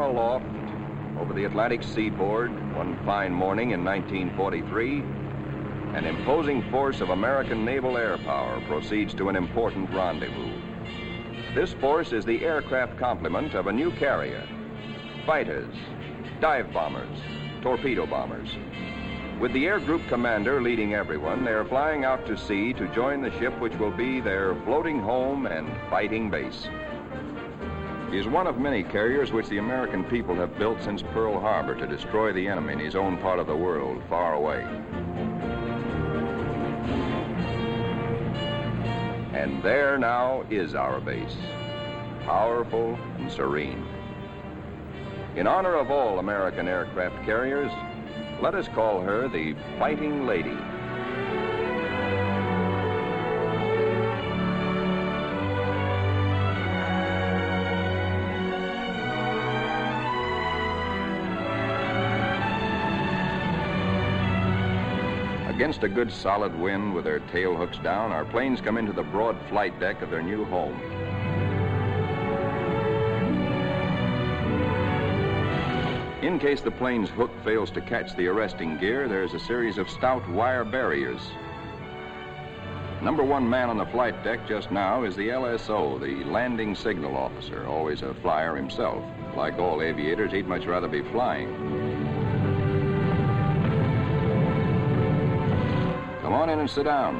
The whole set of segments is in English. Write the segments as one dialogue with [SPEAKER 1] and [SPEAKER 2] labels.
[SPEAKER 1] aloft over the Atlantic seaboard one fine morning in 1943, an imposing force of American naval air power proceeds to an important rendezvous. This force is the aircraft complement of a new carrier: fighters, dive bombers, torpedo bombers. With the air group commander leading everyone, they are flying out to sea to join the ship which will be their floating home and fighting base. He is one of many carriers which the American people have built since Pearl Harbor to destroy the enemy in his own part of the world, far away. And there now is our base, powerful and serene. In honor of all American aircraft carriers, let us call her the Fighting Lady. Against a good solid wind with their tail hooks down, our planes come into the broad flight deck of their new home. In case the plane's hook fails to catch the arresting gear, there's a series of stout wire barriers. Number one man on the flight deck just now is the LSO, the landing signal officer, always a flyer himself. Like all aviators, he'd much rather be flying. Come on in and sit down.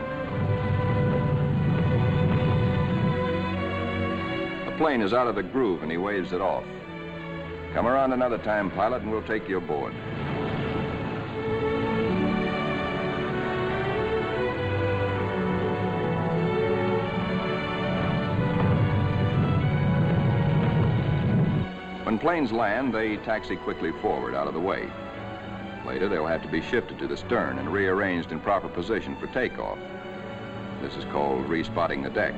[SPEAKER 1] The plane is out of the groove and he waves it off. Come around another time, pilot, and we'll take you aboard. When planes land, they taxi quickly forward out of the way. Later, they'll have to be shifted to the stern and rearranged in proper position for takeoff. This is called respotting the deck.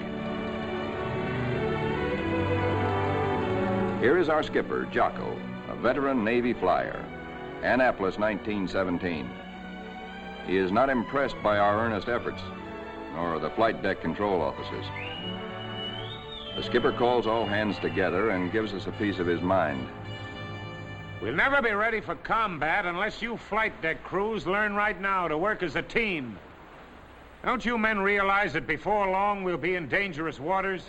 [SPEAKER 1] Here is our skipper, Jocko, a veteran Navy flyer, Annapolis, 1917. He is not impressed by our earnest efforts, nor the flight deck control officers. The skipper calls all hands together and gives us a piece of his mind.
[SPEAKER 2] We'll never be ready for combat unless you flight deck crews learn right now to work as a team. Don't you men realize that before long we'll be in dangerous waters?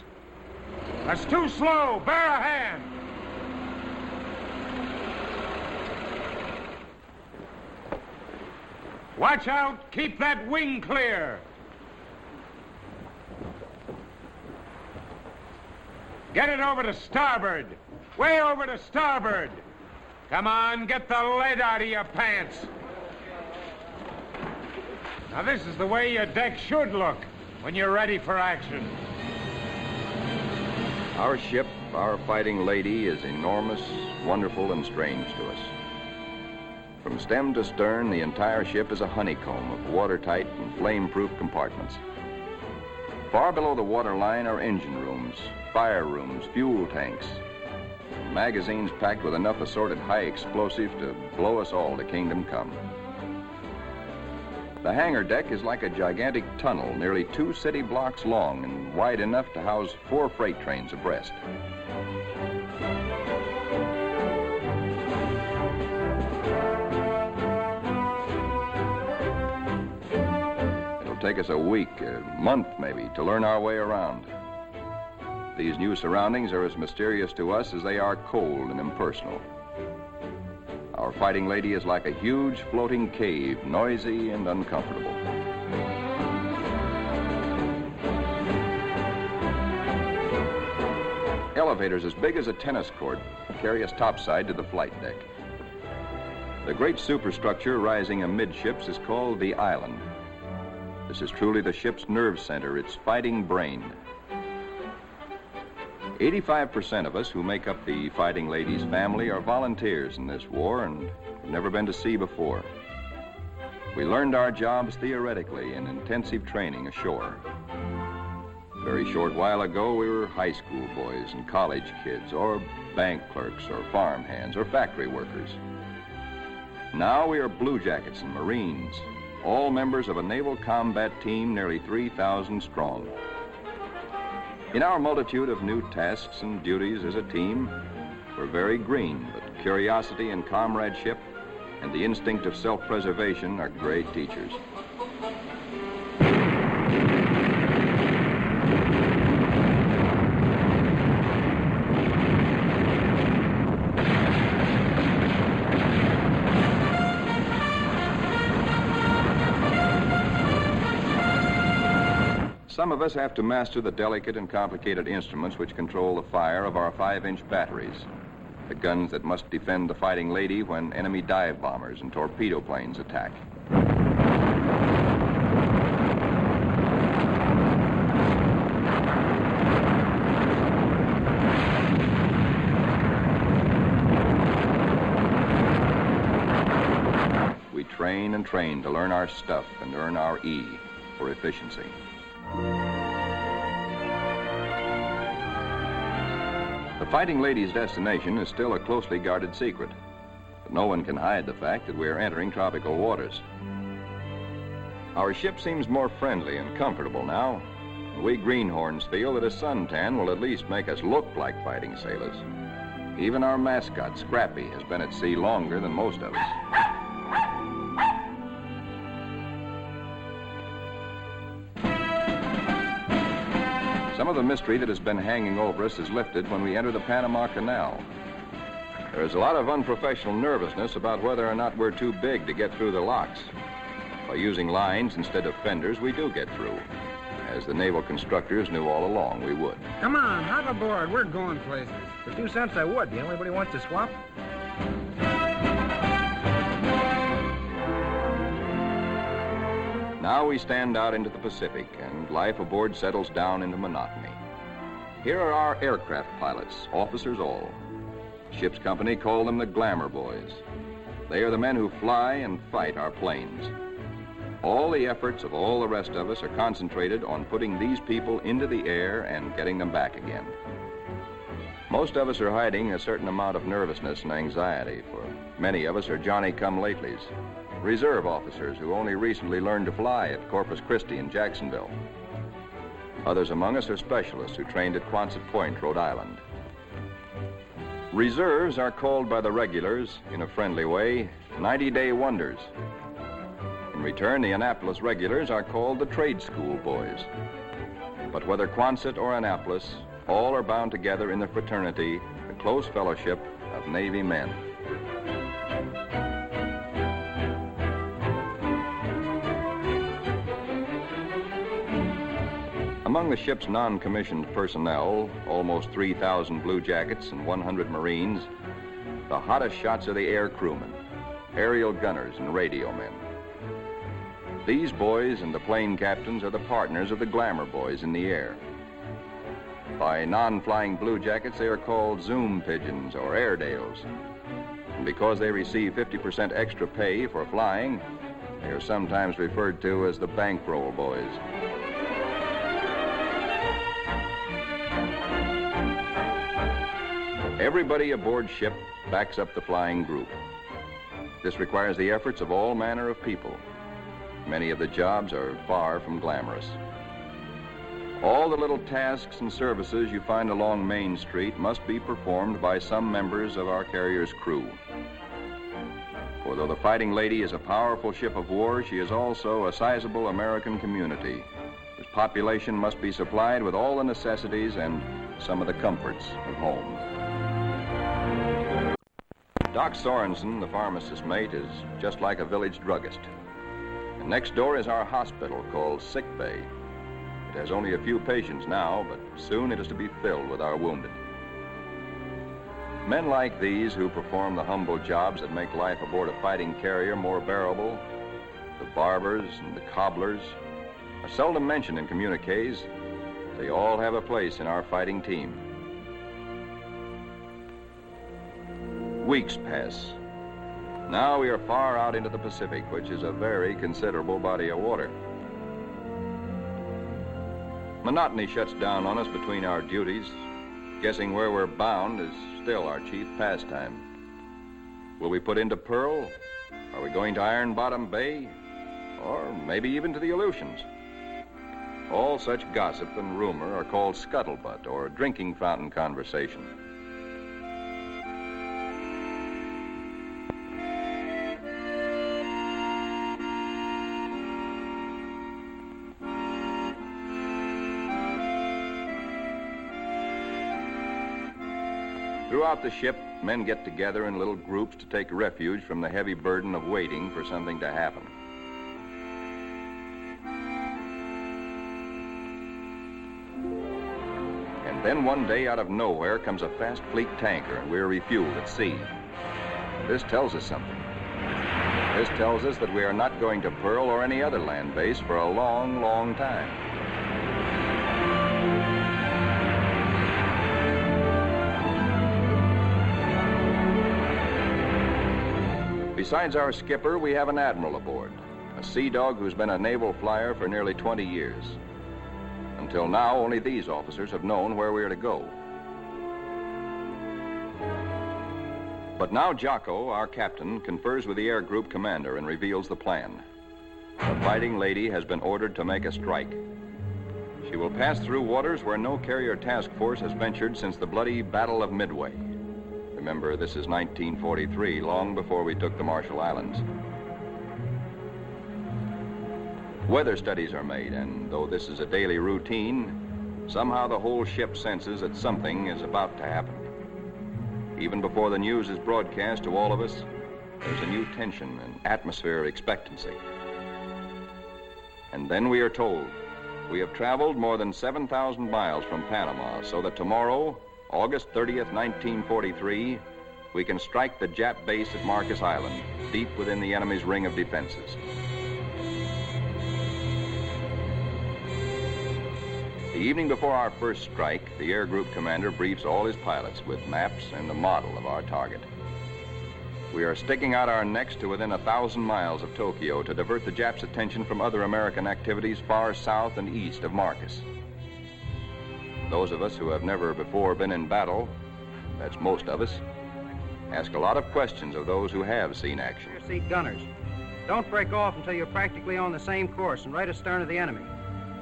[SPEAKER 2] That's too slow. Bear a hand. Watch out. Keep that wing clear. Get it over to starboard. Way over to starboard. Come on, get the lead out of your pants. Now, this is the way your deck should look when you're ready for action.
[SPEAKER 1] Our ship, our Fighting Lady, is enormous, wonderful, and strange to us. From stem to stern, the entire ship is a honeycomb of watertight and flame-proof compartments. Far below the waterline are engine rooms, fire rooms, fuel tanks, magazines packed with enough assorted high explosive to blow us all to kingdom come. The hangar deck is like a gigantic tunnel, nearly 2 city blocks long and wide enough to house 4 freight trains abreast. It'll take us a week, a month maybe, to learn our way around. These new surroundings are as mysterious to us as they are cold and impersonal. Our Fighting Lady is like a huge floating cave, noisy and uncomfortable. Elevators as big as a tennis court carry us topside to the flight deck. The great superstructure rising amidships is called the island. This is truly the ship's nerve center, its fighting brain. 85% of us who make up the Fighting Lady's family are volunteers in this war and have never been to sea before. We learned our jobs theoretically in intensive training ashore. A very short while ago, we were high school boys and college kids, or bank clerks, or farm hands, or factory workers. Now we are blue jackets and Marines, all members of a naval combat team nearly 3,000 strong. In our multitude of new tasks and duties as a team, we're are very green, but curiosity and comradeship and the instinct of self-preservation are great teachers. Some of us have to master the delicate and complicated instruments which control the fire of our 5-inch batteries, the guns that must defend the Fighting Lady when enemy dive bombers and torpedo planes attack. We train and train to learn our stuff and earn our E for efficiency. The Fighting Lady's destination is still a closely guarded secret, but no one can hide the fact that we are entering tropical waters. Our ship seems more friendly and comfortable now, and we greenhorns feel that a suntan will at least make us look like fighting sailors. Even our mascot, Scrappy, has been at sea longer than most of us. Some of the mystery that has been hanging over us is lifted when we enter the Panama Canal. There is a lot of unprofessional nervousness about whether or not we're too big to get through the locks. By using lines instead of fenders, we do get through, as the naval constructors knew all along we would.
[SPEAKER 3] Come on, hop aboard. We're going places. For 2 cents, I would. Do you know anybody wants to swap?
[SPEAKER 1] Now we stand out into the Pacific, and life aboard settles down into monotony. Here are our aircraft pilots, officers all. Ship's company call them the glamour boys. They are the men who fly and fight our planes. All the efforts of all the rest of us are concentrated on putting these people into the air and getting them back again. Most of us are hiding a certain amount of nervousness and anxiety, for many of us are Johnny-come-latelys, reserve officers who only recently learned to fly at Corpus Christi and Jacksonville. Others among us are specialists who trained at Quonset Point, Rhode Island. Reserves are called by the regulars, in a friendly way, 90-day wonders. In return, the Annapolis regulars are called the trade school boys. But whether Quonset or Annapolis, all are bound together in the fraternity, the close fellowship of Navy men. Among the ship's non-commissioned personnel, almost 3,000 blue jackets and 100 Marines, the hottest shots are the air crewmen, aerial gunners, and radio men. These boys and the plane captains are the partners of the glamour boys in the air. By non-flying blue jackets, they are called Zoom pigeons or Airedales. And because they receive 50% extra pay for flying, they are sometimes referred to as the bankroll boys. Everybody aboard ship backs up the flying group. This requires the efforts of all manner of people. Many of the jobs are far from glamorous. All the little tasks and services you find along Main Street must be performed by some members of our carrier's crew. For though the Fighting Lady is a powerful ship of war, she is also a sizable American community, whose population must be supplied with all the necessities and some of the comforts of home. Doc Sorensen, the pharmacist's mate, is just like a village druggist. And next door is our hospital called Sick Bay. It has only a few patients now, but soon it is to be filled with our wounded. Men like these who perform the humble jobs that make life aboard a fighting carrier more bearable, the barbers and the cobblers, are seldom mentioned in communiques. They all have a place in our fighting team. Weeks pass. Now we are far out into the Pacific, which is a very considerable body of water. Monotony shuts down on us between our duties. Guessing where we're bound is still our chief pastime. Will we put into Pearl? Are we going to Iron Bottom Bay? Or maybe even to the Aleutians? All such gossip and rumor are called scuttlebutt or drinking fountain conversation. Throughout the ship, men get together in little groups to take refuge from the heavy burden of waiting for something to happen. And then one day, out of nowhere, comes a fast fleet tanker, and we're refueled at sea. This tells us something. This tells us that we are not going to Pearl or any other land base for a long, long time. Besides our skipper, we have an admiral aboard, a sea dog who's been a naval flyer for nearly 20 years. Until now, only these officers have known where we are to go. But now Jocko, our captain, confers with the air group commander and reveals the plan. The Fighting Lady has been ordered to make a strike. She will pass through waters where no carrier task force has ventured since the bloody Battle of Midway. Remember, this is 1943, long before we took the Marshall Islands. Weather studies are made, and though this is a daily routine, somehow the whole ship senses that something is about to happen. Even before the news is broadcast to all of us, there's a new tension and atmosphere of expectancy. And then we are told we have traveled more than 7,000 miles from Panama, so that tomorrow, August 30th, 1943, we can strike the Jap base at Marcus Island, deep within the enemy's ring of defenses. The evening before our first strike, the air group commander briefs all his pilots with maps and a model of our target. We are sticking out our necks to within 1,000 miles of Tokyo to divert the Japs' attention from other American activities far south and east of Marcus. Those of us who have never before been in battle, that's most of us, ask a lot of questions of those who have seen action.
[SPEAKER 4] Rear seat gunners, don't break off until you're practically on the same course and right astern of the enemy.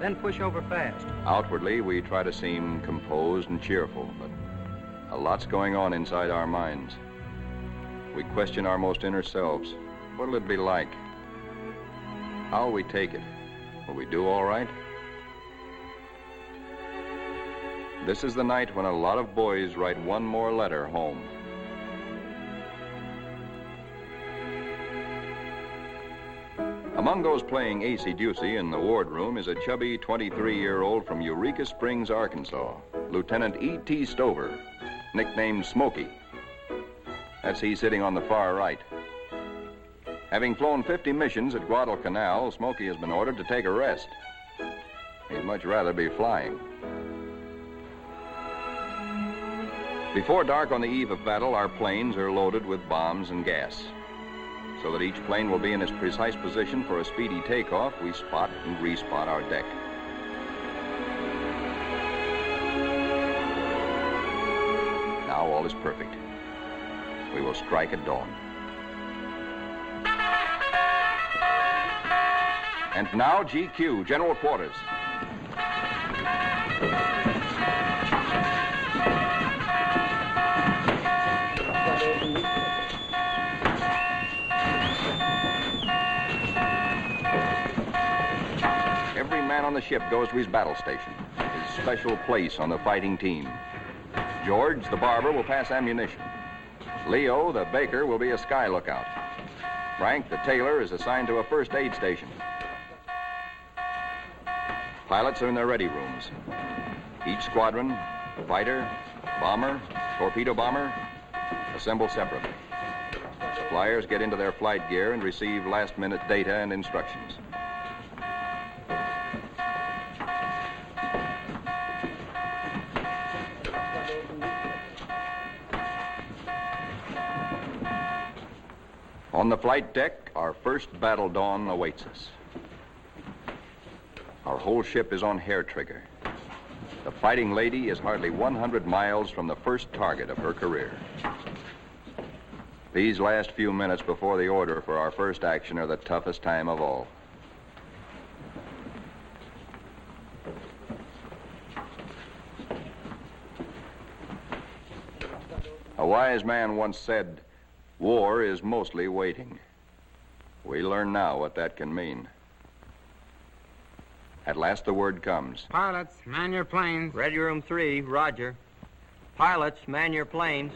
[SPEAKER 4] Then push over fast.
[SPEAKER 1] Outwardly, we try to seem composed and cheerful, but a lot's going on inside our minds. We question our most inner selves. What'll it be like? How'll we take it? Will we do all right? This is the night when a lot of boys write one more letter home. Among those playing acey-deucey in the wardroom is a chubby 23-year-old from Eureka Springs, Arkansas, Lieutenant E.T. Stover, nicknamed Smokey. That's he sitting on the far right. Having flown 50 missions at Guadalcanal, Smokey has been ordered to take a rest. He'd much rather be flying. Before dark on the eve of battle, our planes are loaded with bombs and gas. So that each plane will be in its precise position for a speedy takeoff, we spot and respot our deck. Now all is perfect. We will strike at dawn. And now GQ, General Quarters. Every man on the ship goes to his battle station, his special place on the fighting team. George, the barber, will pass ammunition. Leo, the baker, will be a sky lookout. Frank, the tailor, is assigned to a first aid station. Pilots are in their ready rooms. Each squadron, fighter, bomber, torpedo bomber, assemble separately. Flyers get into their flight gear and receive last-minute data and instructions. On the flight deck, our first battle dawn awaits us. Our whole ship is on hair trigger. The Fighting Lady is hardly 100 miles from the first target of her career. These last few minutes before the order for our first action are the toughest time of all. A wise man once said, "War is mostly waiting." We learn now what that can mean. At last the word comes.
[SPEAKER 4] Pilots, man your planes.
[SPEAKER 5] Ready room 3, roger.
[SPEAKER 4] Pilots, man your planes.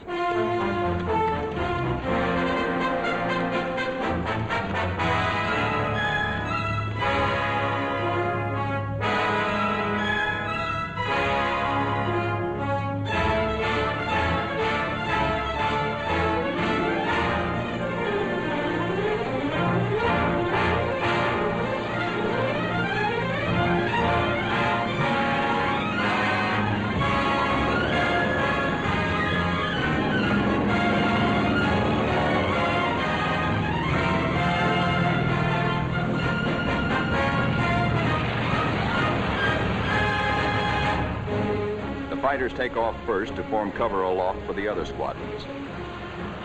[SPEAKER 1] The fighters take off first to form cover aloft for the other squadrons.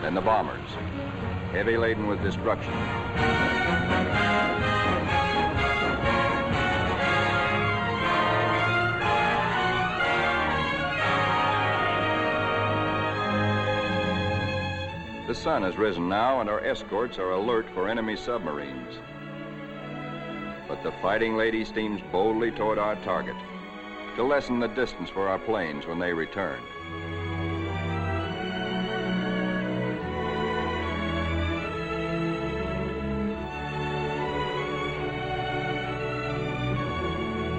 [SPEAKER 1] Then the bombers, heavy laden with destruction. The sun has risen now, and our escorts are alert for enemy submarines. But the Fighting Lady steams boldly toward our target to lessen the distance for our planes when they return.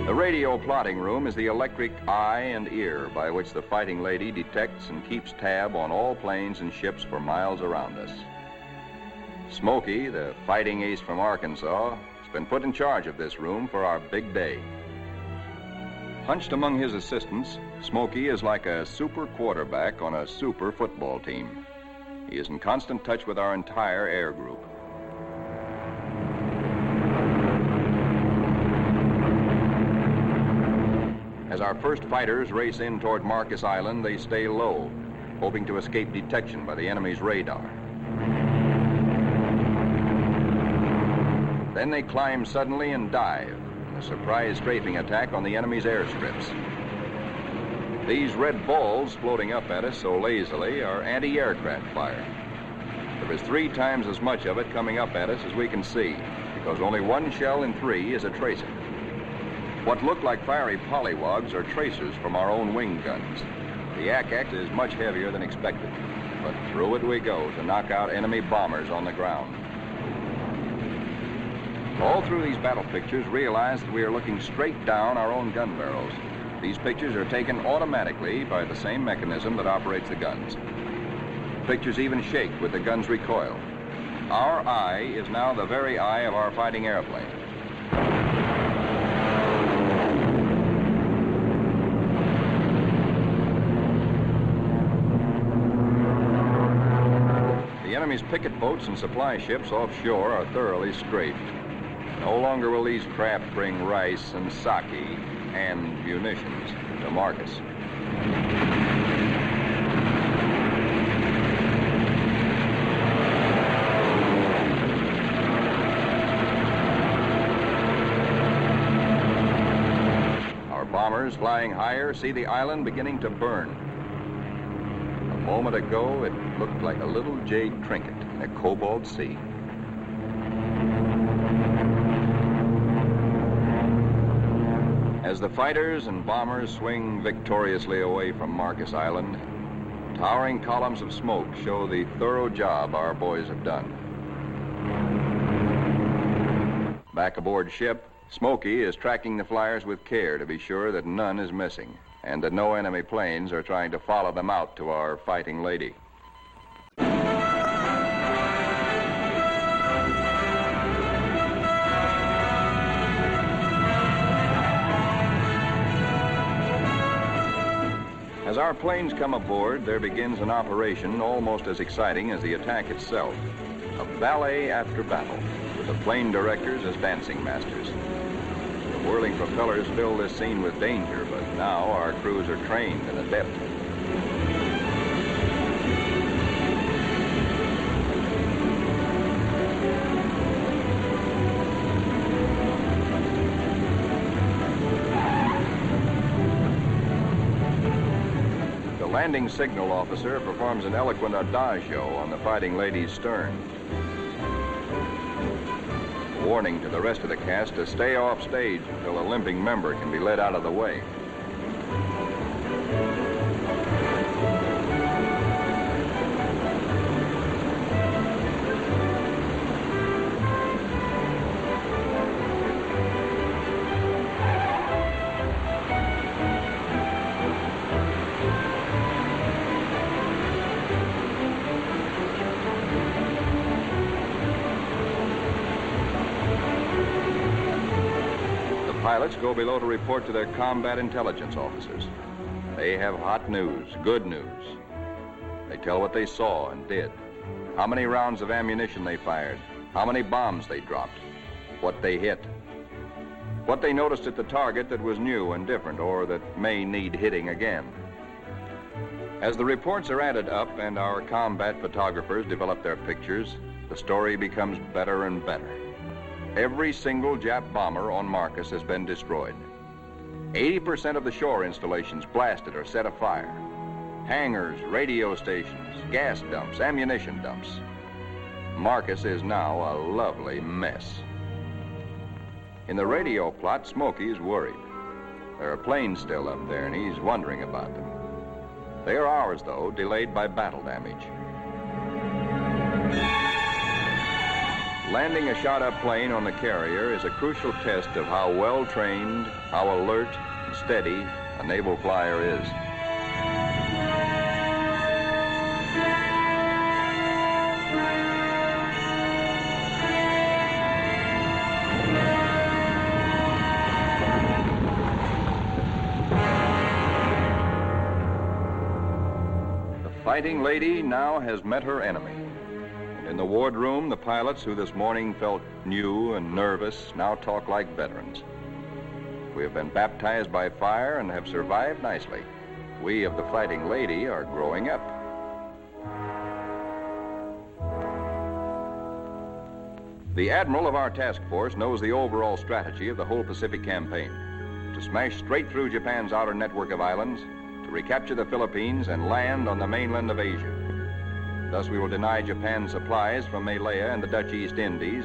[SPEAKER 1] The radio plotting room is the electric eye and ear by which the Fighting Lady detects and keeps tab on all planes and ships for miles around us. Smokey, the fighting ace from Arkansas, has been put in charge of this room for our big day. Hunched among his assistants, Smokey is like a super quarterback on a super football team. He is in constant touch with our entire air group. As our first fighters race in toward Marcus Island, they stay low, hoping to escape detection by the enemy's radar. Then they climb suddenly and dive, a surprise strafing attack on the enemy's airstrips. These red balls floating up at us so lazily are anti-aircraft fire. There is 3 times as much of it coming up at us as we can see, because only 1 shell in 3 is a tracer. What look like fiery polywogs are tracers from our own wing guns. The Ack is much heavier than expected, but through it we go to knock out enemy bombers on the ground. All through these battle pictures, realize that we are looking straight down our own gun barrels. These pictures are taken automatically by the same mechanism that operates the guns. Pictures even shake with the gun's recoil. Our eye is now the very eye of our fighting airplane. The enemy's picket boats and supply ships offshore are thoroughly strafed. No longer will these craft bring rice and sake and munitions to Marcus. Our bombers flying higher see the island beginning to burn. A moment ago, it looked like a little jade trinket in a cobalt sea. As the fighters and bombers swing victoriously away from Marcus Island, towering columns of smoke show the thorough job our boys have done. Back aboard ship, Smokey is tracking the flyers with care to be sure that none is missing and that no enemy planes are trying to follow them out to our Fighting Lady. As our planes come aboard, there begins an operation almost as exciting as the attack itself. A ballet after battle, with the plane directors as dancing masters. The whirling propellers fill this scene with danger, but now our crews are trained and adept. The landing signal officer performs an eloquent adagio on the Fighting Lady's stern. A warning to the rest of the cast to stay off stage until a limping member can be led out of the way. pilots go below to report to their combat intelligence officers. They have hot news, good news. They tell what they saw and did, how many rounds of ammunition they fired, how many bombs they dropped, what they hit, what they noticed at the target that was new and different or that may need hitting again. As the reports are added up and our combat photographers develop their pictures, the story becomes better and better. Every single Jap bomber on Marcus has been destroyed. 80% of the shore installations blasted or set afire. Hangars, radio stations, gas dumps, ammunition dumps. Marcus is now a lovely mess. In the radio plot, Smokey's worried. There are planes still up there, and he's wondering about them. They are ours, though, delayed by battle damage. Landing a shot-up plane on the carrier is a crucial test of how well-trained, how alert and steady a naval flyer is. Fighting Lady now has met her enemy. In the wardroom, the pilots who this morning felt new and nervous now talk like veterans. We have been baptized by fire and have survived nicely. We of the Fighting Lady are growing up. The admiral of our task force knows the overall strategy of the whole Pacific campaign: to smash straight through Japan's outer network of islands, recapture the Philippines and land on the mainland of Asia. Thus we will deny Japan supplies from Malaya and the Dutch East Indies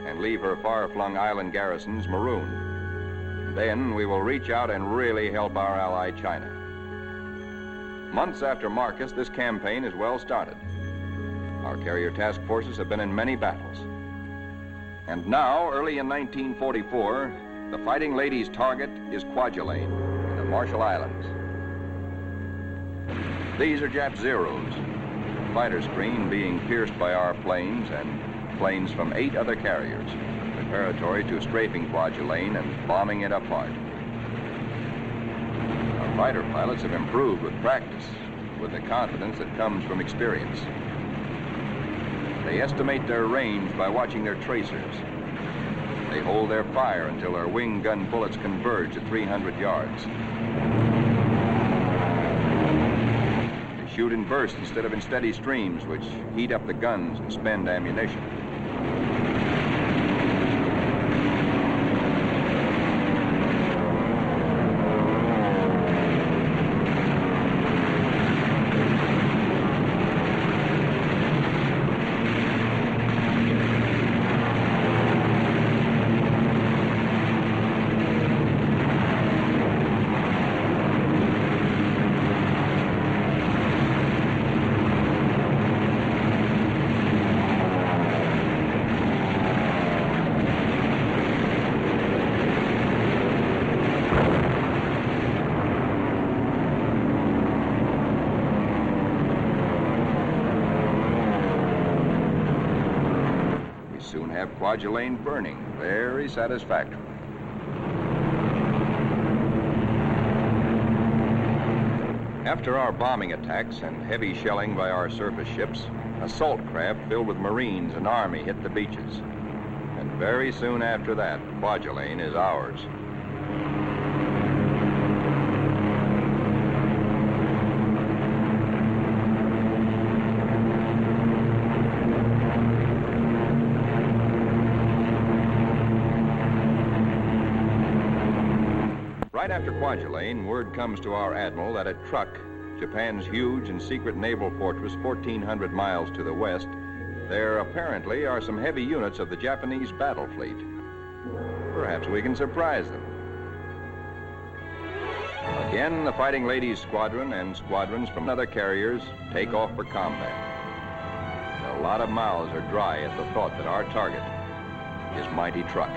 [SPEAKER 1] and leave her far-flung island garrisons marooned. Then we will reach out and really help our ally China. Months after Marcus, this campaign is well started. Our carrier task forces have been in many battles. And now, early in 1944, the Fighting Lady's target is Kwajalein in the Marshall Islands. These are Jap Zeros, the fighter screen being pierced by our planes and planes from 8 other carriers, preparatory to strafing Kwajalein and bombing it apart. Our fighter pilots have improved with practice, with the confidence that comes from experience. They estimate their range by watching their tracers. They hold their fire until their wing gun bullets converge at 300 yards. Shoot in bursts instead of in steady streams, which heat up the guns and spend ammunition. Have Kwajalein burning, very satisfactory. After our bombing attacks and heavy shelling by our surface ships, assault craft filled with Marines and Army hit the beaches. And very soon after that, Kwajalein is ours. Right after Kwajalein, word comes to our admiral that at Truk, Japan's huge and secret naval fortress 1,400 miles to the west, there apparently are some heavy units of the Japanese battle fleet. Perhaps we can surprise them. Again, the Fighting Lady's squadron and squadrons from other carriers take off for combat. A lot of mouths are dry at the thought that our target is mighty Truk.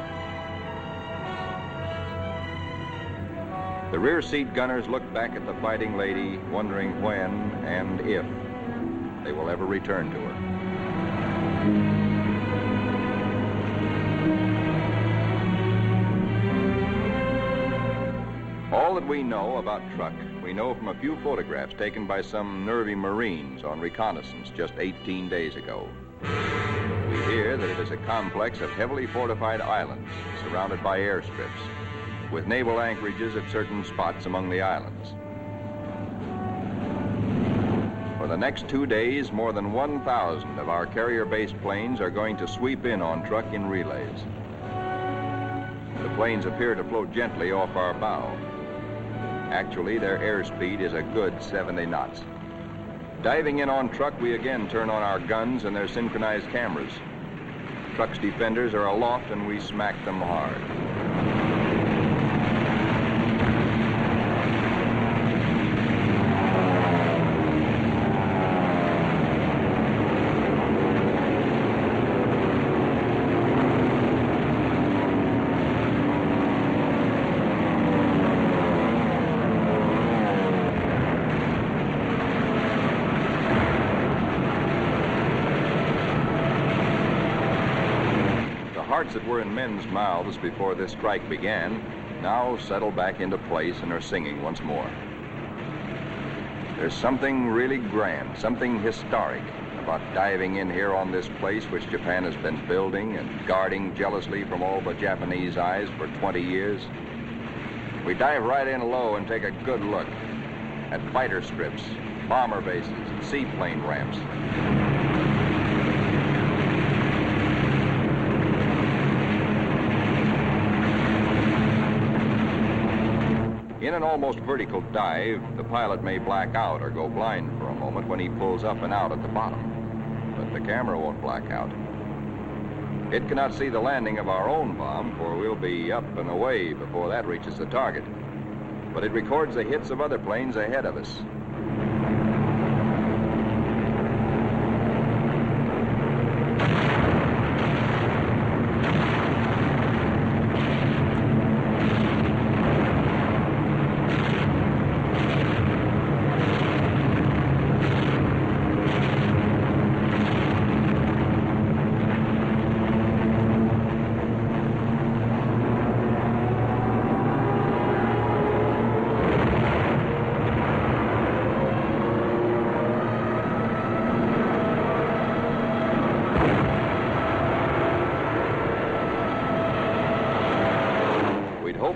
[SPEAKER 1] The rear seat gunners look back at the Fighting Lady, wondering when and if they will ever return to her. All that we know about Truk, we know from a few photographs taken by some nervy Marines on reconnaissance just 18 days ago. We hear that it is a complex of heavily fortified islands surrounded by airstrips, with naval anchorages at certain spots among the islands. For the next 2 days, more than 1,000 of our carrier-based planes are going to sweep in on Truk in relays. The planes appear to float gently off our bow. Actually, their airspeed is a good 70 knots. Diving in on Truk, we again turn on our guns and their synchronized cameras. Truk's defenders are aloft and we smack them hard. Hearts that were in men's mouths before this strike began now settle back into place and are singing once more. There's something really grand, something historic about diving in here on this place which Japan has been building and guarding jealously from all but Japanese eyes for 20 years. We dive right in low and take a good look at fighter strips, bomber bases, and seaplane ramps. In an almost vertical dive, the pilot may black out or go blind for a moment when he pulls up and out at the bottom, but the camera won't black out. It cannot see the landing of our own bomb, for we'll be up and away before that reaches the target, but it records the hits of other planes ahead of us.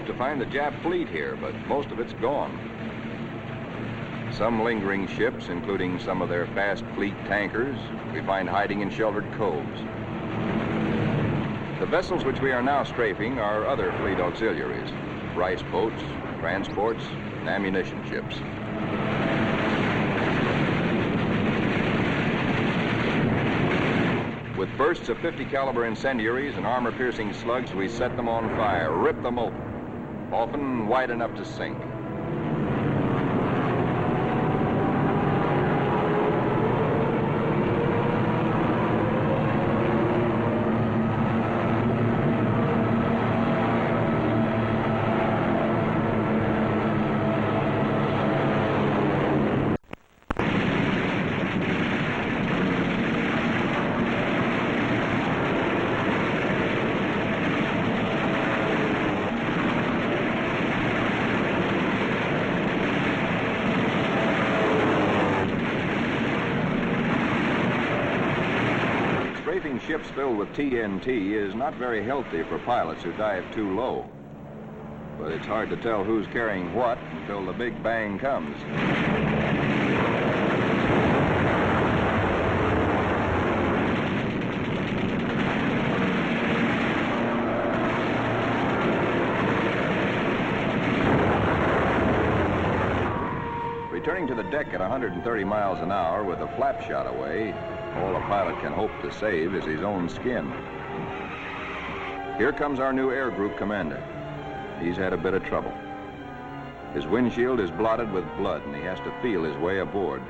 [SPEAKER 1] To find the Jap fleet here, but most of it's gone. Some lingering ships, including some of their fast fleet tankers, we find hiding in sheltered coves. The vessels which we are now strafing are other fleet auxiliaries, rice boats, transports, and ammunition ships. With bursts of 50 caliber incendiaries and armor-piercing slugs, we set them on fire, rip them open, often wide enough to sink. Ships filled with TNT is not very healthy for pilots who dive too low. But it's hard to tell who's carrying what until the big bang comes. Returning to the deck at 130 miles an hour with a flap shot away, all a pilot can hope to save is his own skin. Here comes our new air group commander. He's had a bit of trouble. His windshield is blotted with blood and he has to feel his way aboard.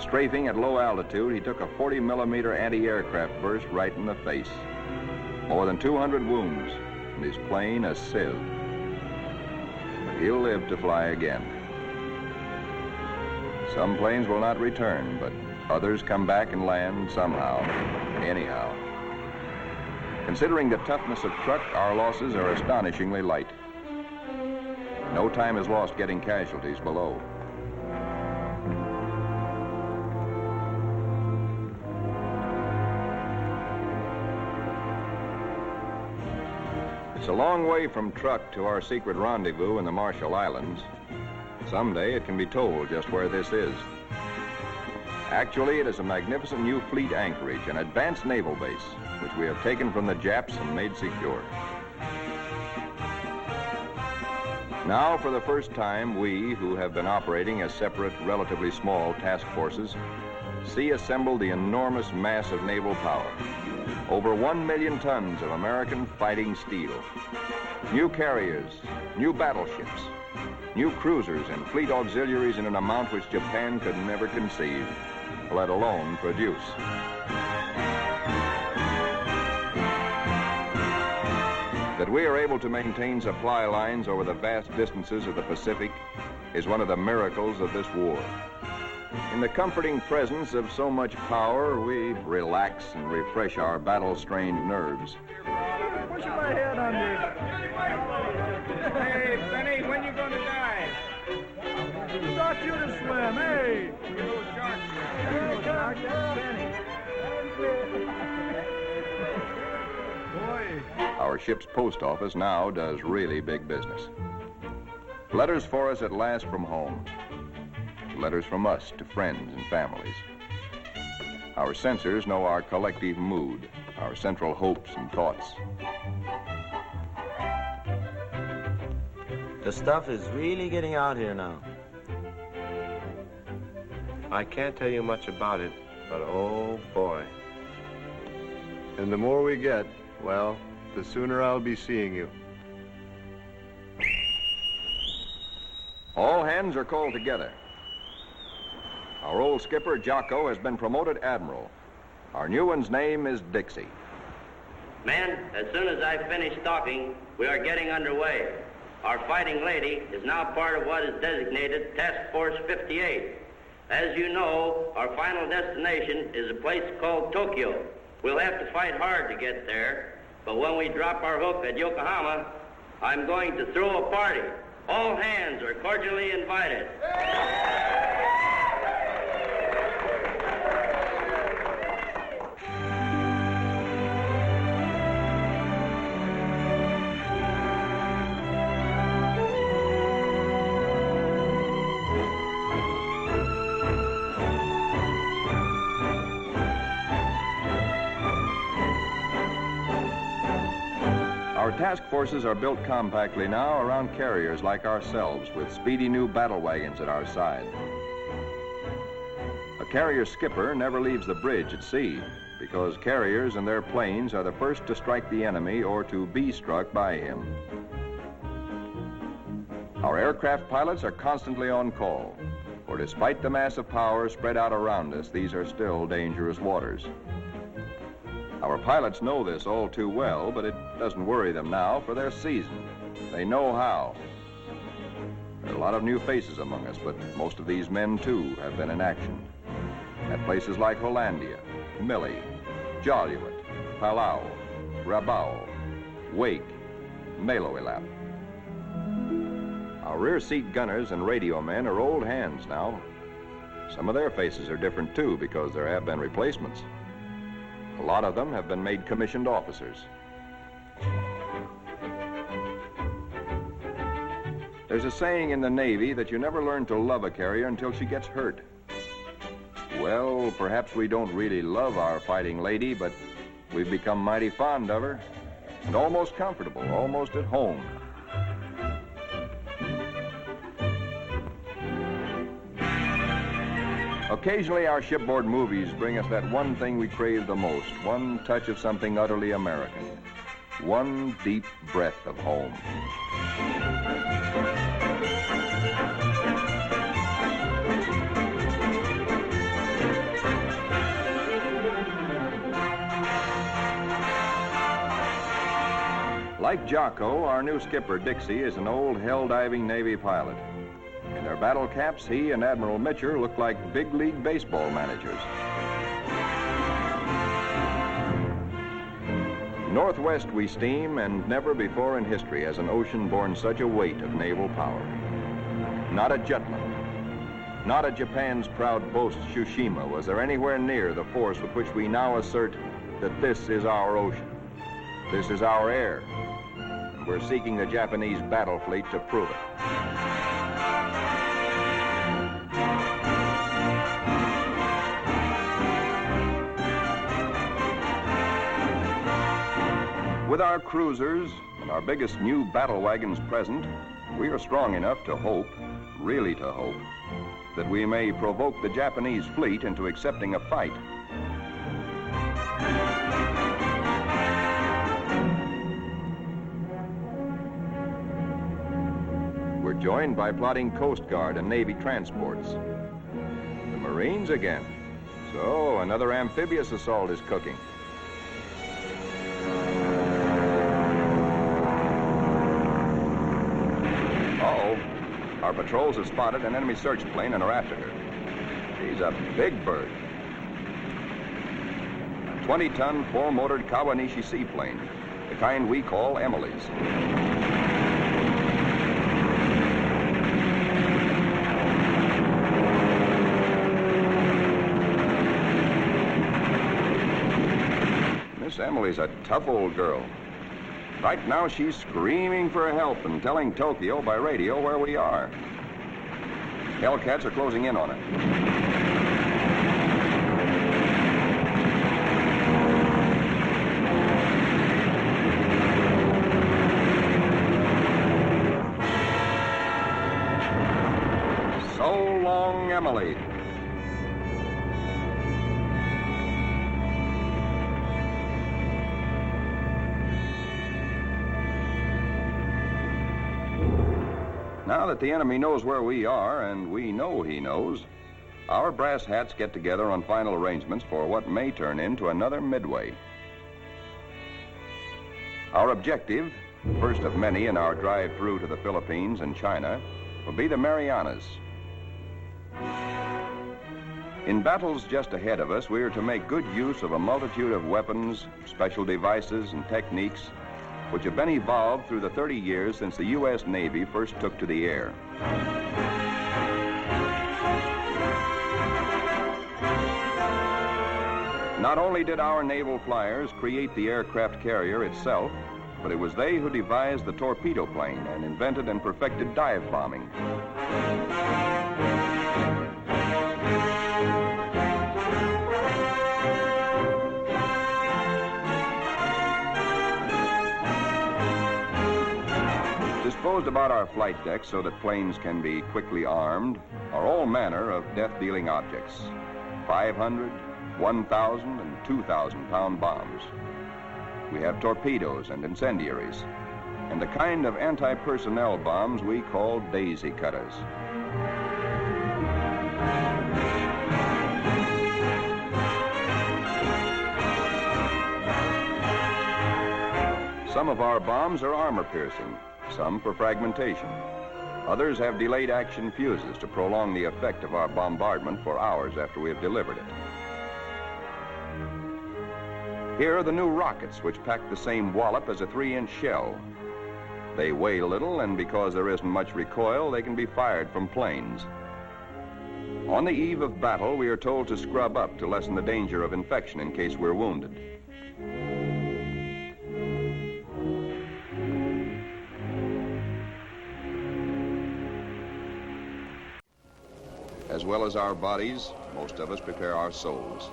[SPEAKER 1] Strafing at low altitude, he took a 40-millimeter anti-aircraft burst right in the face. More than 200 wounds, and his plane a sieve. But he'll live to fly again. Some planes will not return, but others come back and land somehow, anyhow. Considering the toughness of Truk, our losses are astonishingly light. No time is lost getting casualties below. It's a long way from Truk to our secret rendezvous in the Marshall Islands. Someday it can be told just where this is. Actually, it is a magnificent new fleet anchorage, an advanced naval base, which we have taken from the Japs and made secure. Now, for the first time, we, who have been operating as separate, relatively small task forces, see assembled the enormous mass of naval power. Over 1 million tons of American fighting steel. New carriers, new battleships, new cruisers and fleet auxiliaries in an amount which Japan could never conceive, let alone produce. That we are able to maintain supply lines over the vast distances of the Pacific is one of the miracles of this war. In the comforting presence of so much power, we relax and refresh our battle-strained nerves.
[SPEAKER 3] Push my head under.
[SPEAKER 2] Hey, Benny, when you going to die?
[SPEAKER 3] Who taught you to swim, hey? Here comes Benny. Boy.
[SPEAKER 1] Our ship's post office now does really big business. Letters for us at last from home. Letters from us to friends and families. Our censors know our collective mood, our central hopes and thoughts.
[SPEAKER 5] The stuff is really getting out here now. I can't tell you much about it, but oh boy.
[SPEAKER 6] And the more we get, well, the sooner I'll be seeing you.
[SPEAKER 1] All hands are called together. Our old skipper, Jocko, has been promoted admiral. Our new one's name is Dixie.
[SPEAKER 7] Men, as soon as I finish talking, we are getting underway. Our fighting lady is now part of what is designated Task Force 58. As you know, our final destination is a place called Tokyo. We'll have to fight hard to get there, but when we drop our hook at Yokohama, I'm going to throw a party. All hands are cordially invited.
[SPEAKER 1] Our task forces are built compactly now around carriers like ourselves with speedy new battle wagons at our side. A carrier skipper never leaves the bridge at sea because carriers and their planes are the first to strike the enemy or to be struck by him. Our aircraft pilots are constantly on call, for despite the massive power spread out around us, these are still dangerous waters. Our pilots know this all too well, but it doesn't worry them now, for they're seasoned. They know how. There are a lot of new faces among us, but most of these men, too, have been in action. At places like Hollandia, Mille, Jaluit, Palau, Rabaul, Wake, Maloelap. Our rear seat gunners and radio men are old hands now. Some of their faces are different, too, because there have been replacements. A lot of them have been made commissioned officers. There's a saying in the Navy that you never learn to love a carrier until she gets hurt. Well, perhaps we don't really love our fighting lady, but we've become mighty fond of her and almost comfortable, almost at home. Occasionally, our shipboard movies bring us that one thing we crave the most, one touch of something utterly American, one deep breath of home. Like Jocko, our new skipper, Dixie, is an old hell-diving Navy pilot. In their battle caps, he and Admiral Mitcher look like big league baseball managers. Northwest we steam, and never before in history has an ocean borne such a weight of naval power. Not at Jutland, not at Japan's proud boast Tsushima was there anywhere near the force with which we now assert that this is our ocean, this is our air, and we're seeking the Japanese battle fleet to prove it. With our cruisers and our biggest new battle wagons present, we are strong enough to hope, really to hope, that we may provoke the Japanese fleet into accepting a fight. We're joined by plotting Coast Guard and Navy transports. The Marines again. So another amphibious assault is cooking. Our patrols have spotted an enemy search plane and are after her. She's a big bird. A 20-ton, 4-motored Kawanishi seaplane, the kind we call Emily's. Miss Emily's a tough old girl. Right now, she's screaming for help and telling Tokyo by radio where we are. Hellcats are closing in on her. So long, Emily. Now that the enemy knows where we are, and we know he knows, our brass hats get together on final arrangements for what may turn into another Midway. Our objective, first of many in our drive through to the Philippines and China, will be the Marianas. In battles just ahead of us, we are to make good use of a multitude of weapons, special devices, and techniques which have been evolved through the 30 years since the U.S. Navy first took to the air. Not only did our naval flyers create the aircraft carrier itself, but it was they who devised the torpedo plane and invented and perfected dive bombing. Disposed about our flight decks so that planes can be quickly armed are all manner of death-dealing objects. 500, 1,000, and 2,000-pound bombs. We have torpedoes and incendiaries, and the kind of anti-personnel bombs we call daisy cutters. Some of our bombs are armor-piercing, some for fragmentation. Others have delayed action fuses to prolong the effect of our bombardment for hours after we have delivered it. Here are the new rockets, which pack the same wallop as a 3-inch shell. They weigh little, and because there isn't much recoil, they can be fired from planes. On the eve of battle, we are told to scrub up to lessen the danger of infection in case we're wounded. As well as our bodies, most of us prepare our souls.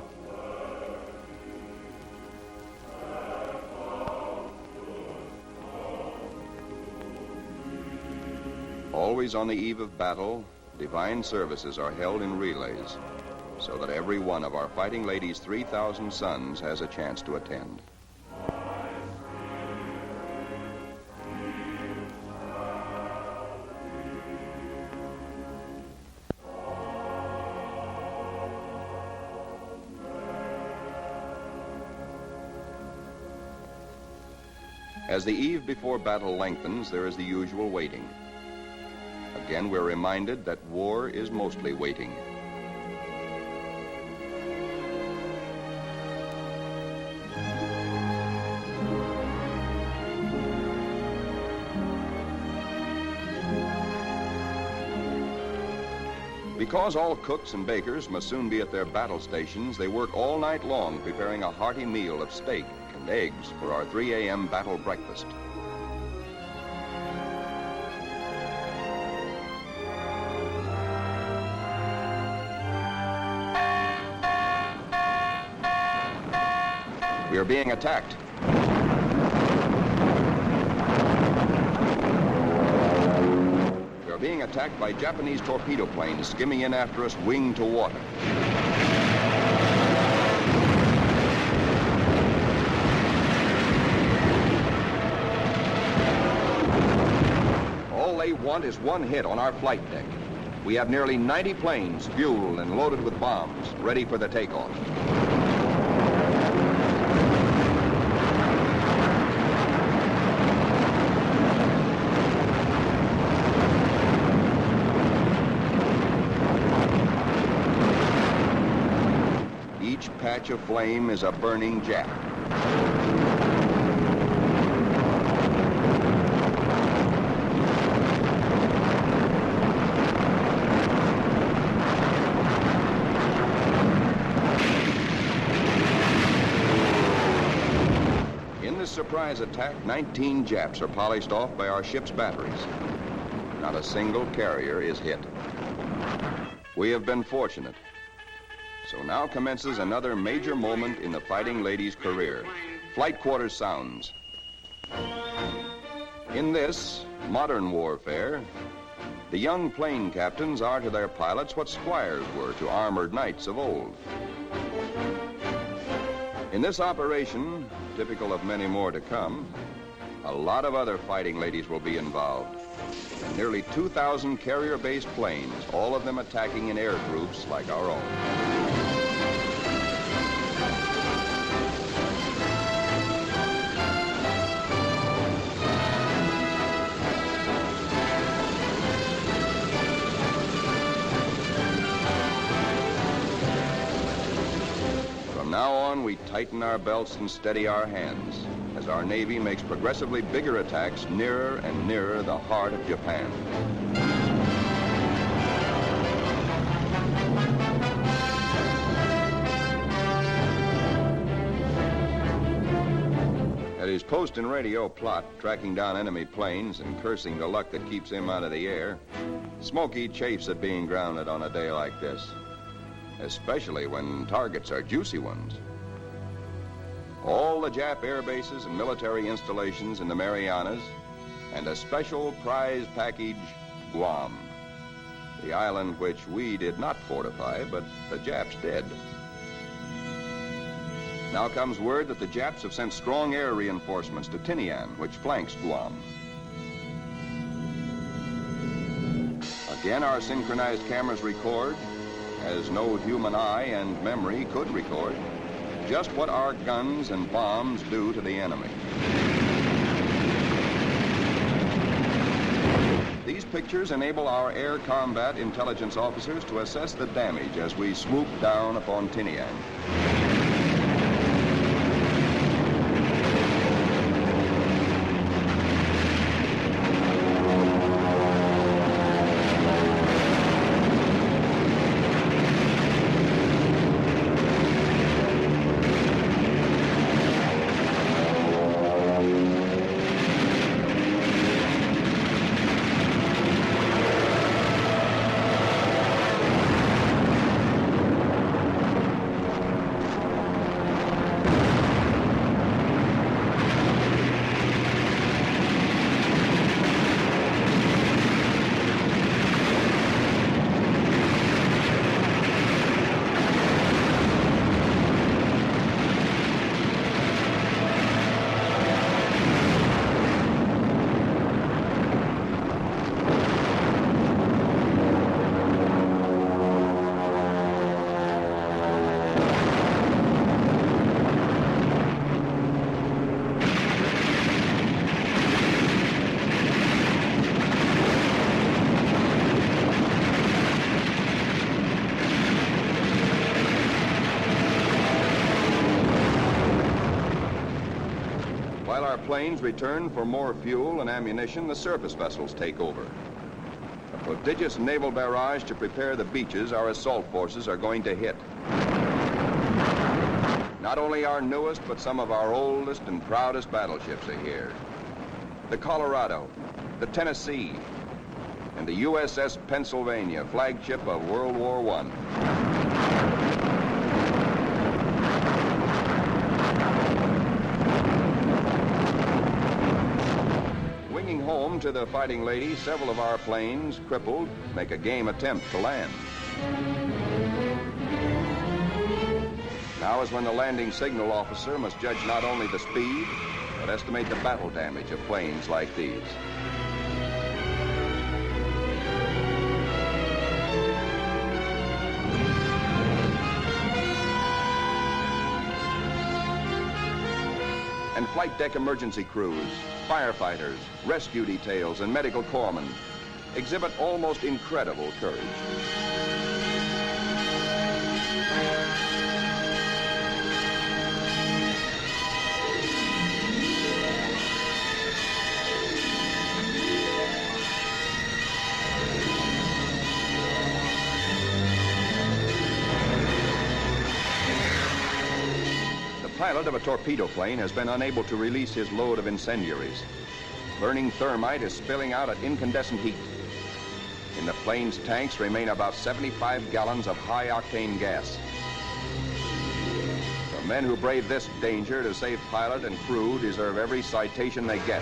[SPEAKER 1] Always on the eve of battle, divine services are held in relays, so that every one of our fighting ladies' 3,000 sons has a chance to attend. As the eve before battle lengthens, there is the usual waiting. Again, we're reminded that war is mostly waiting. Because all cooks and bakers must soon be at their battle stations, they work all night long preparing a hearty meal of steak and eggs for our 3 a.m. battle breakfast. We are being attacked. We are being attacked by Japanese torpedo planes skimming in after us, wing to water. All they want is one hit on our flight deck. We have nearly 90 planes fueled and loaded with bombs, ready for the takeoff. Each patch of flame is a burning Jap. In this surprise attack, 19 Japs are polished off by our ship's batteries. Not a single carrier is hit. We have been fortunate. So now commences another major moment in the fighting lady's career. Flight quarters sounds. In this modern warfare, the young plane captains are to their pilots what squires were to armored knights of old. In this operation, typical of many more to come, a lot of other fighting ladies will be involved. And nearly 2,000 carrier-based planes, all of them attacking in air groups like our own. From now on, we tighten our belts and steady our hands as our Navy makes progressively bigger attacks nearer and nearer the heart of Japan. At his post and radio plot, tracking down enemy planes and cursing the luck that keeps him out of the air, Smokey chafes at being grounded on a day like this, especially when targets are juicy ones. All the Jap air bases and military installations in the Marianas, and a special prize package, Guam, the island which we did not fortify, but the Japs did. Now comes word that the Japs have sent strong air reinforcements to Tinian, which flanks Guam. Again, our synchronized cameras record, as no human eye and memory could record, just what our guns and bombs do to the enemy. These pictures enable our air combat intelligence officers to assess the damage as we swoop down upon Tinian. While our planes return for more fuel and ammunition, the surface vessels take over. The Prodigious naval barrage to prepare the beaches our assault forces are going to hit. Not only our newest, but some of our oldest and proudest battleships are here. The Colorado, the Tennessee, and the USS Pennsylvania, flagship of World War I. Winging home to the Fighting Lady, several of our planes, crippled, make a game attempt to land. Now is when the landing signal officer must judge not only the speed, but estimate the battle damage of planes like these. And flight deck emergency crews, firefighters, rescue details, and medical corpsmen exhibit almost incredible courage. The pilot of a torpedo plane has been unable to release his load of incendiaries. Burning thermite is spilling out at incandescent heat. In the plane's tanks remain about 75 gallons of high-octane gas. The men who brave this danger to save pilot and crew deserve every citation they get.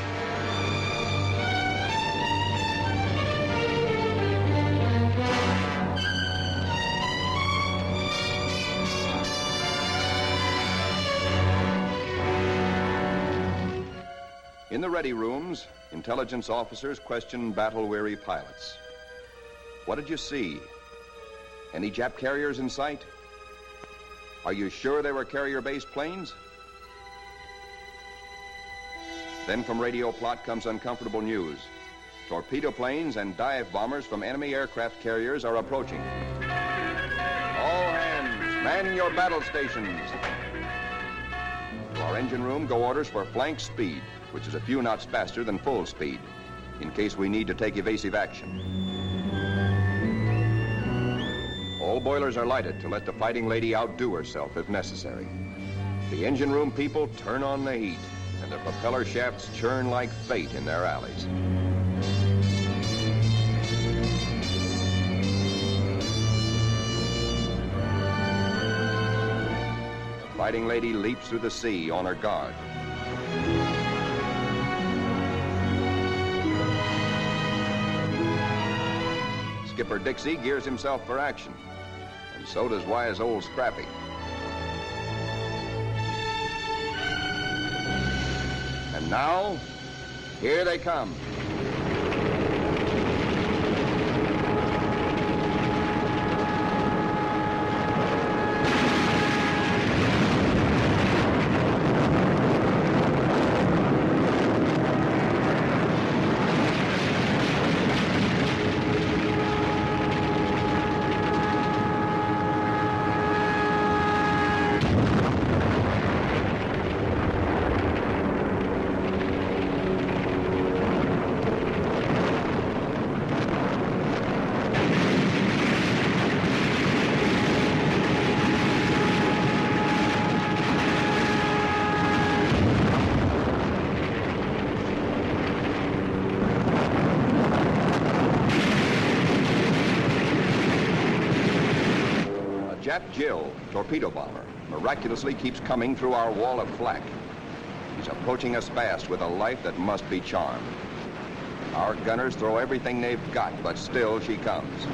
[SPEAKER 1] In the ready rooms, intelligence officers question battle-weary pilots. What did you see? Any Jap carriers in sight? Are you sure they were carrier-based planes? Then from radio plot comes uncomfortable news. Torpedo planes and dive bombers from enemy aircraft carriers are approaching. All hands, man your battle stations. To our engine room go orders for flank speed, which is a few knots faster than full speed, in case we need to take evasive action. All boilers are lighted to let the Fighting Lady outdo herself if necessary. The engine room people turn on the heat, and the propeller shafts churn like fate in their alleys. The Fighting Lady leaps through the sea on her guard. Skipper Dixie gears himself for action, and so does wise old Scrappy. And now, here they come. Jap Jill, torpedo bomber, miraculously keeps coming through our wall of flak. She's approaching us fast with a life that must be charmed. Our gunners throw everything they've got, but still she comes.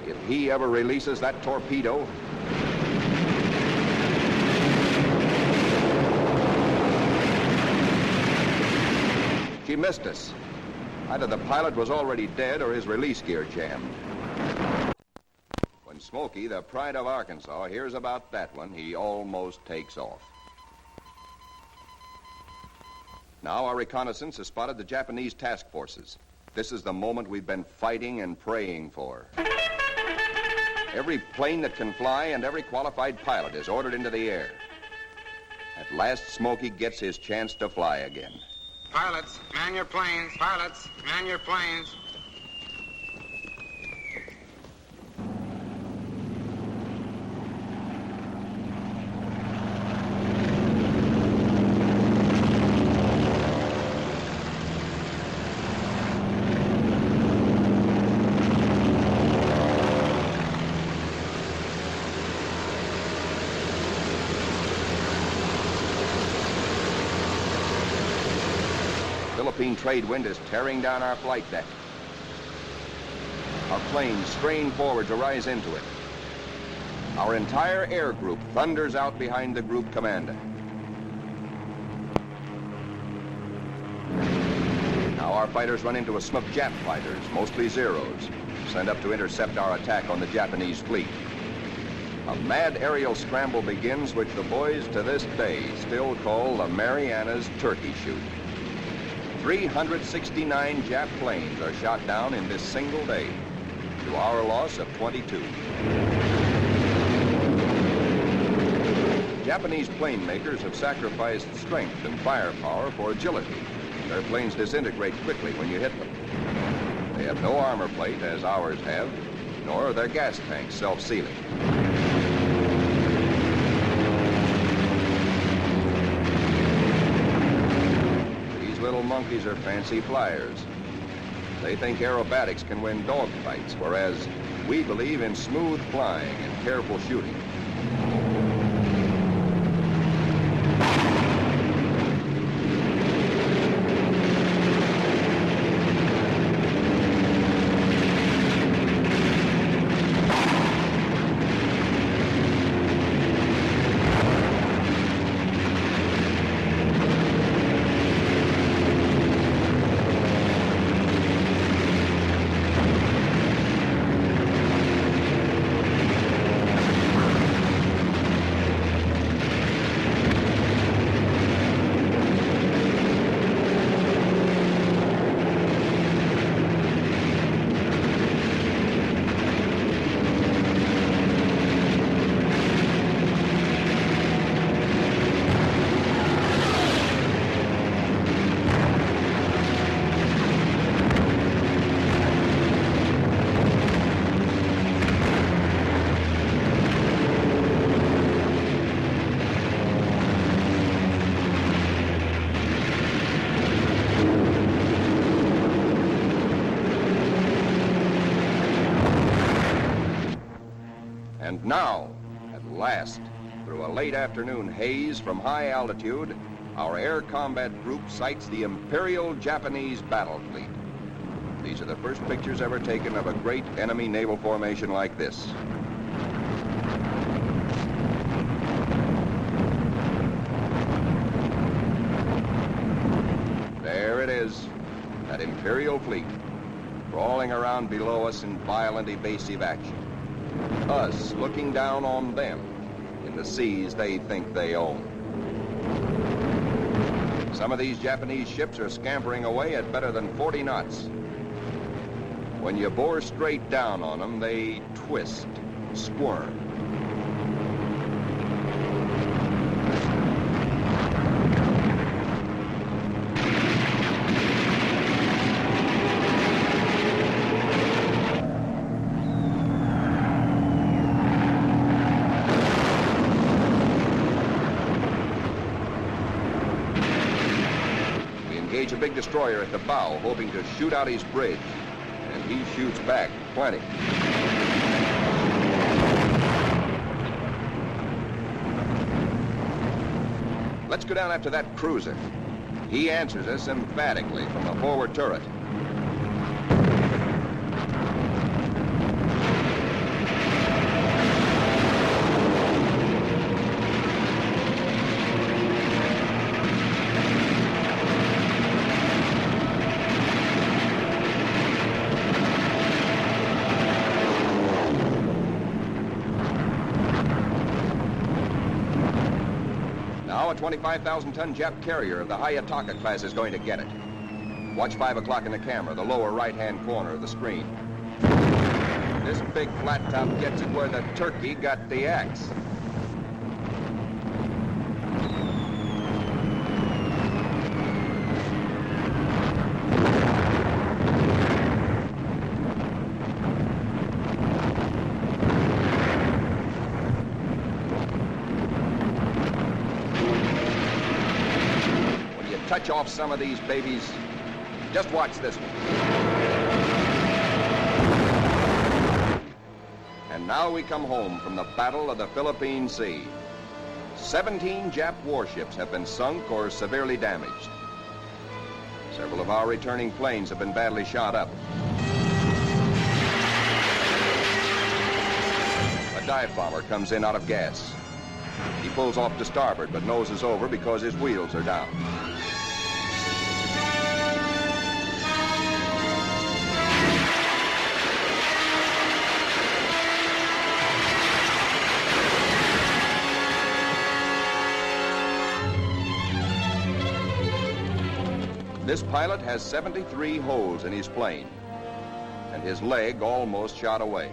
[SPEAKER 1] If he ever releases that torpedo, she missed us. Either the pilot was already dead or his release gear jammed. When Smokey, the pride of Arkansas, hears about that one, he almost takes off. Now our reconnaissance has spotted the Japanese task forces. This is the moment we've been fighting and praying for. Every plane that can fly and every qualified pilot is ordered into the air. At last, Smokey gets his chance to fly again.
[SPEAKER 8] Pilots, man your planes. Pilots, man your planes.
[SPEAKER 1] Philippine trade wind is tearing down our flight deck. Our planes strain forward to rise into it. Our entire air group thunders out behind the group commander. Now our fighters run into a smoke Jap fighters, mostly Zeros, sent up to intercept our attack on the Japanese fleet. A mad aerial scramble begins, which the boys to this day still call the Marianas Turkey Shoot. 369 Jap planes are shot down in this single day, to our loss of 22. Japanese plane makers have sacrificed strength and firepower for agility. Their planes disintegrate quickly when you hit them. They have no armor plate, as ours have, nor are their gas tanks self-sealing. Little monkeys are fancy flyers. They think aerobatics can win dogfights, whereas we believe in smooth flying and careful shooting. And now, at last, through a late afternoon haze from high altitude, our air combat group sights the Imperial Japanese battle fleet. These are the first pictures ever taken of a great enemy naval formation like this. There it is, that Imperial fleet, crawling around below us in violent evasive action. Us looking down on them in the seas they think they own. Some of these Japanese ships are scampering away at better than 40 knots. When you bore straight down on them, they twist, squirm. A big destroyer at the bow, hoping to shoot out his bridge. And he shoots back plenty. Let's go down after that cruiser. He answers us emphatically from the forward turret. A 25,000-ton Jap carrier of the Hayataka class is going to get it. Watch 5 o'clock in the camera, the lower right-hand corner of the screen. This big flat top gets it where the turkey got the axe. touch off some of these babies. Just watch this one. And now we come home from the Battle of the Philippine Sea. 17 Jap warships have been sunk or severely damaged. Several of our returning planes have been badly shot up. A dive bomber comes in out of gas. He pulls off to starboard, but noses over because his wheels are down. This pilot has 73 holes in his plane, and his leg almost shot away.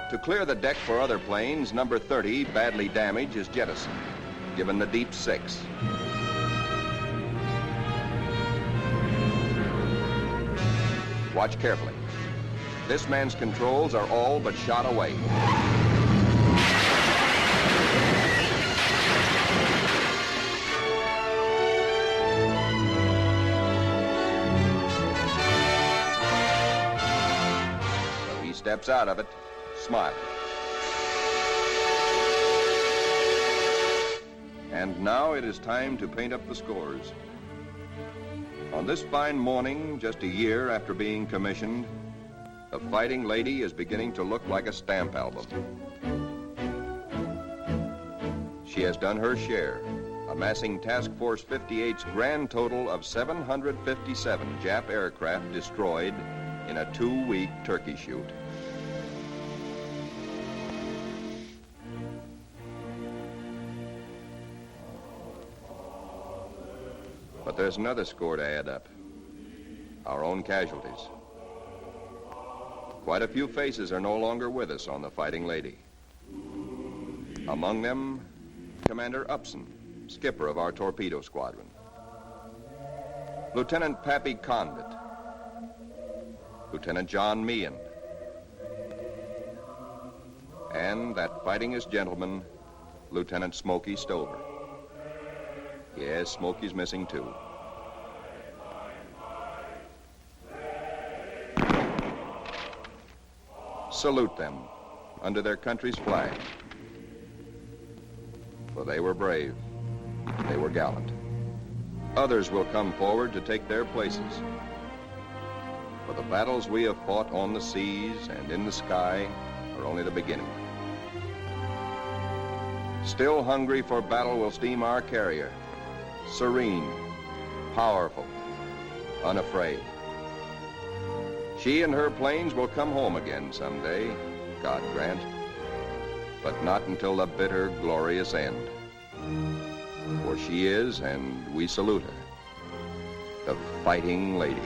[SPEAKER 1] To clear the deck for other planes, number 30, badly damaged, is jettisoned, given the deep 6. Watch carefully. This man's controls are all but shot away. Steps out of it, smiling. And now it is time to paint up the scores. On this fine morning, just a year after being commissioned, the Fighting Lady is beginning to look like a stamp album. She has done her share, amassing Task Force 58's grand total of 757 Jap aircraft destroyed in a 2-week turkey shoot. But there's another score to add up. Our own casualties. Quite a few faces are no longer with us on the Fighting Lady. Among them, Commander Upson, skipper of our torpedo squadron. Lieutenant Pappy Condit. Lieutenant John Meehan. And that fightingest gentleman, Lieutenant Smokey Stover. Yes, Smokey's missing too. Salute them under their country's flag. For they were brave. They were gallant. Others will come forward to take their places. For the battles we have fought on the seas and in the sky are only the beginning. Still hungry for battle will steam our carrier. Serene, powerful, unafraid. She and her planes will come home again someday, God grant, but not until the bitter, glorious end. For she is, and we salute her, the Fighting Lady.